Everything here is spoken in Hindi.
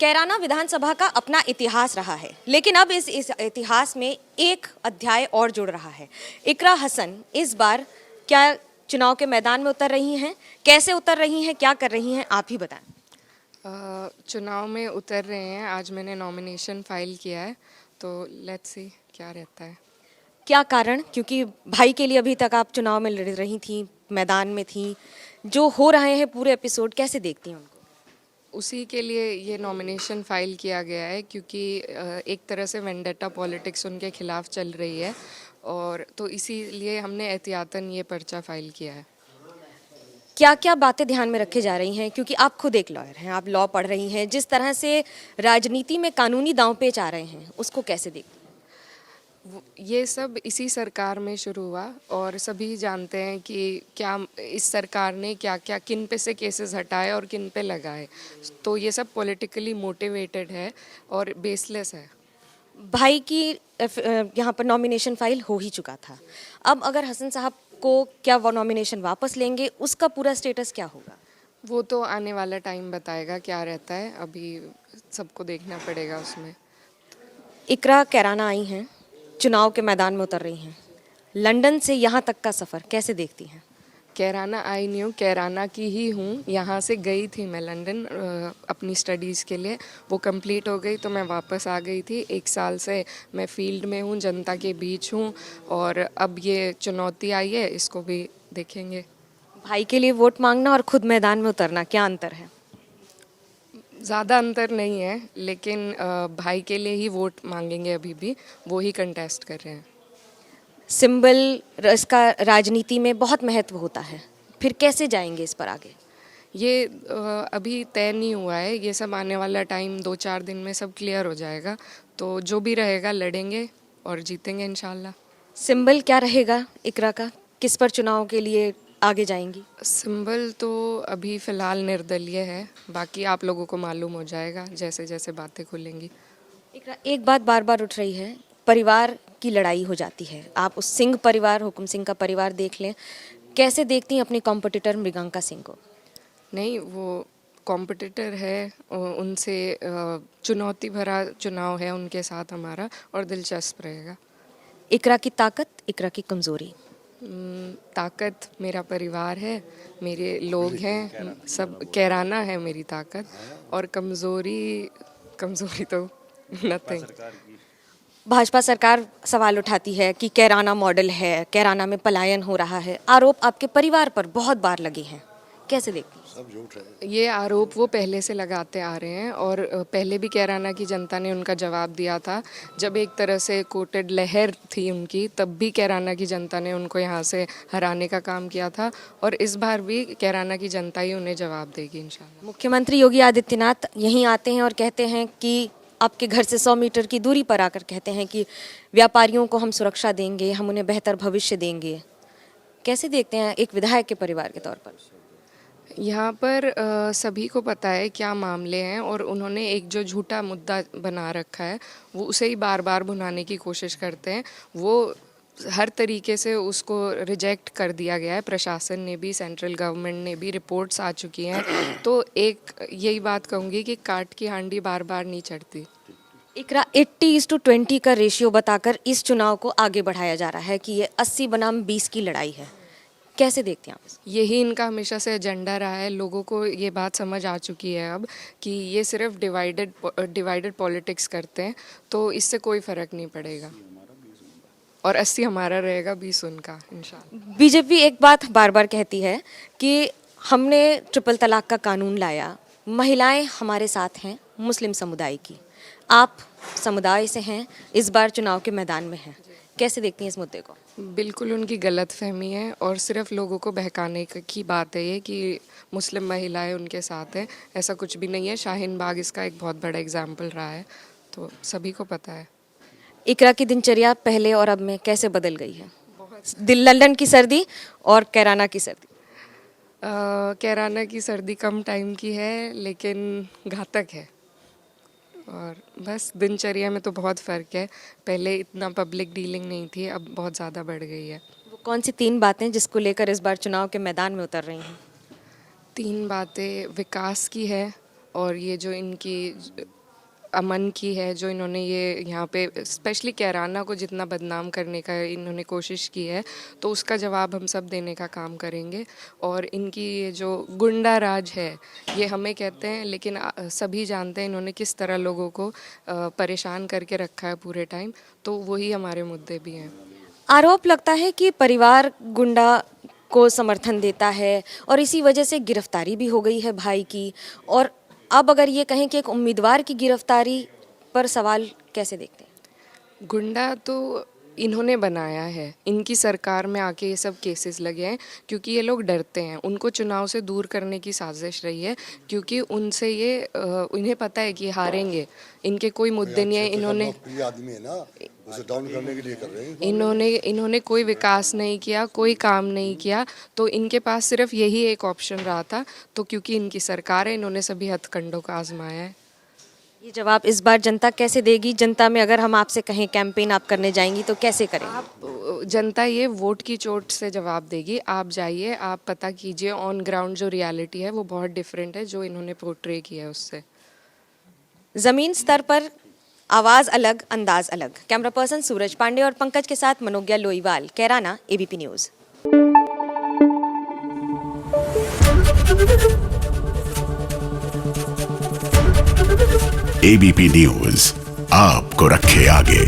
कैराना विधानसभा का अपना इतिहास रहा है, लेकिन अब इस इतिहास में एक अध्याय और जुड़ रहा है। इकरा हसन इस बार क्या चुनाव के मैदान में उतर रही हैं? कैसे उतर रही हैं, क्या कर रही हैं, आप ही बताएं। चुनाव में उतर रहे हैं। आज मैंने नॉमिनेशन फाइल किया है, तो लेट्स सी क्या रहता है। क्या कारण? क्योंकि भाई के लिए अभी तक आप चुनाव में लड़ रही थी, मैदान में थी। जो हो रहे हैं पूरे एपिसोड कैसे देखती हैं उनको? उसी के लिए ये नॉमिनेशन फाइल किया गया है, क्योंकि एक तरह से वेंडेटा पॉलिटिक्स उनके खिलाफ चल रही है, और तो इसीलिए हमने एहतियातन ये पर्चा फाइल किया है। क्या क्या बातें ध्यान में रखे जा रही हैं? क्योंकि आप खुद एक लॉयर हैं, आप लॉ पढ़ रही हैं। जिस तरह से राजनीति में कानूनी दांवपेच आ रहे हैं, उसको कैसे देखती हैं? ये सब इसी सरकार में शुरू हुआ, और सभी जानते हैं कि क्या इस सरकार ने क्या क्या किन पे से केसेस हटाए और किन पे लगाए। तो ये सब पॉलिटिकली मोटिवेटेड है और बेसलेस है। भाई की यहाँ पर नॉमिनेशन फाइल हो ही चुका था। अब अगर हसन साहब को क्या वो नॉमिनेशन वापस लेंगे, उसका पूरा स्टेटस क्या होगा? वो तो आने वाला टाइम बताएगा क्या रहता है, अभी सबको देखना पड़ेगा उसमें। इकरा कैराना आई हैं, चुनाव के मैदान में उतर रही हैं। लंदन से यहाँ तक का सफ़र कैसे देखती हैं? कैराना आई नहीं हूँ, कैराना की ही हूँ। यहाँ से गई थी मैं लंदन अपनी स्टडीज़ के लिए। वो कंप्लीट हो गई तो मैं वापस आ गई थी। 1 साल से मैं फील्ड में हूँ, जनता के बीच हूँ, और अब ये चुनौती आई है, इसको भी देखेंगे। भाई के लिए वोट मांगना और खुद मैदान में उतरना, क्या अंतर है? ज़्यादा अंतर नहीं है, लेकिन भाई के लिए ही वोट मांगेंगे अभी भी, वो ही कंटेस्ट कर रहे हैं। सिंबल इसका राजनीति में बहुत महत्व होता है, फिर कैसे जाएंगे इस पर आगे? ये अभी तय नहीं हुआ है, ये सब आने वाला टाइम 2-4 दिन में सब क्लियर हो जाएगा। तो जो भी रहेगा लड़ेंगे और जीतेंगे इंशाल्लाह। सिंबल क्या रहेगा इकरा का? किस पर चुनाव के लिए आगे जाएंगी? सिंबल तो अभी फ़िलहाल निर्दलीय है, बाकी आप लोगों को मालूम हो जाएगा जैसे जैसे बातें खुलेंगी। इकरा, एक बात बार बार उठ रही है, परिवार की लड़ाई हो जाती है। आप उस सिंह परिवार, हुकुम सिंह का परिवार देख लें। कैसे देखती हैं अपने कॉम्पिटिटर मृगांका सिंह को? नहीं, वो कॉम्पिटिटर है, उनसे चुनौती भरा चुनाव है उनके साथ हमारा, और दिलचस्प रहेगा। इकरा की ताकत, इकरा की कमज़ोरी? ताकत मेरा परिवार है, मेरे लोग हैं, सब कैराना है मेरी ताकत। और कमज़ोरी, कमज़ोरी तो नथिंग। भाजपा सरकार सवाल उठाती है कि कैराना मॉडल है, कैराना में पलायन हो रहा है। आरोप आपके परिवार पर बहुत बार लगे हैं, कैसे देखती हैं? सब झूठ है। ये आरोप वो पहले से लगाते आ रहे हैं, और पहले भी कैराना की जनता ने उनका जवाब दिया था। जब एक तरह से कोटेड लहर थी उनकी, तब भी कैराना की जनता ने उनको यहाँ से हराने का काम किया था, और इस बार भी कैराना की जनता ही उन्हें जवाब देगी इंशाल्लाह। मुख्यमंत्री योगी आदित्यनाथ यहीं आते हैं और कहते हैं कि आपके घर से 100 मीटर की दूरी पर आकर कहते हैं कि व्यापारियों को हम सुरक्षा देंगे, हम उन्हें बेहतर भविष्य देंगे। कैसे देखते हैं एक विधायक के परिवार के तौर पर? यहाँ पर सभी को पता है क्या मामले हैं, और उन्होंने एक जो झूठा मुद्दा बना रखा है वो उसे ही बार बार भुनाने की कोशिश करते हैं। वो हर तरीके से उसको रिजेक्ट कर दिया गया है, प्रशासन ने भी, सेंट्रल गवर्नमेंट ने भी, रिपोर्ट्स आ चुकी हैं। तो एक यही बात कहूँगी कि काट की हांडी बार बार नहीं चढ़ती। इकरा, 80:20 का रेशियो बताकर इस चुनाव को आगे बढ़ाया जा रहा है कि ये 80 बनाम 20 की लड़ाई है। कैसे देखते हैं आप इसको? यही इनका हमेशा से एजेंडा रहा है। लोगों को ये बात समझ आ चुकी है अब कि ये सिर्फ डिवाइडेड पॉलिटिक्स करते हैं, तो इससे कोई फ़र्क नहीं पड़ेगा, और 80 हमारा रहेगा, 20 उनका इंशाल्लाह। बीजेपी एक बात बार बार कहती है कि हमने ट्रिपल तलाक का कानून लाया, महिलाएं हमारे साथ हैं, मुस्लिम समुदाय की। आप समुदाय से हैं, इस बार चुनाव के मैदान में हैं, कैसे देखती हैं इस मुद्दे को? बिल्कुल उनकी गलत फहमी है, और सिर्फ लोगों को बहकाने की बात है ये कि मुस्लिम महिलाएं उनके साथ हैं। ऐसा कुछ भी नहीं है। शाहीन बाग इसका एक बहुत बड़ा एग्जाम्पल रहा है, तो सभी को पता है। इकरा की दिनचर्या पहले और अब में कैसे बदल गई है? दिल लंदन की सर्दी और कैराना की सर्दी? कैराना की सर्दी कम टाइम की है, लेकिन घातक है। और बस दिनचर्या में तो बहुत फ़र्क है। पहले इतना पब्लिक डीलिंग नहीं थी, अब बहुत ज़्यादा बढ़ गई है। वो कौन सी 3 बातें जिसको लेकर इस बार चुनाव के मैदान में उतर रही हैं? 3 बातें विकास की है, और ये जो इनकी अमन की है, जो इन्होंने ये यहाँ पे स्पेशली कैराना को जितना बदनाम करने का इन्होंने कोशिश की है, तो उसका जवाब हम सब देने का काम करेंगे। और इनकी ये जो गुंडा राज है, ये हमें कहते हैं, लेकिन सभी जानते हैं इन्होंने किस तरह लोगों को परेशान करके रखा है पूरे टाइम, तो वही हमारे मुद्दे भी हैं। आरोप लगता है कि परिवार गुंडा को समर्थन देता है और इसी वजह से गिरफ्तारी भी हो गई है भाई की। और अब अगर ये कहें कि एक उम्मीदवार की गिरफ्तारी पर सवाल कैसे देखते हैं? गुंडा तो इन्होंने बनाया है, इनकी सरकार में आके ये सब केसेस लगे हैं, क्योंकि ये लोग डरते हैं। उनको चुनाव से दूर करने की साजिश रही है, क्योंकि उनसे ये इन्हें पता है कि हारेंगे, इनके कोई मुद्दे नहीं है। इन्होंने आदमी है ना, उसे डाउन करने के लिए कर रहे हैं। इन्होंने कोई विकास नहीं किया, कोई काम नहीं किया, तो इनके पास सिर्फ यही एक ऑप्शन रहा था। तो क्योंकि इनकी सरकार है, इन्होंने सभी हथकंडों का आजमाया है। ये जवाब इस बार जनता कैसे देगी? जनता में अगर हम आपसे कहें कैंपेन आप करने जाएंगी तो कैसे करेंगी? जनता ये वोट की चोट से जवाब देगी। आप जाइए, आप पता कीजिए ऑन ग्राउंड जो रियलिटी है वो बहुत डिफरेंट है जो इन्होंने पोर्ट्रे किया है उससे। जमीन स्तर पर आवाज अलग, अंदाज अलग। कैमरा पर्सन सूरज पांडे और पंकज के साथ Manogya Loiwal, Kairana, ABP news. ABP news आपको रखे आगे।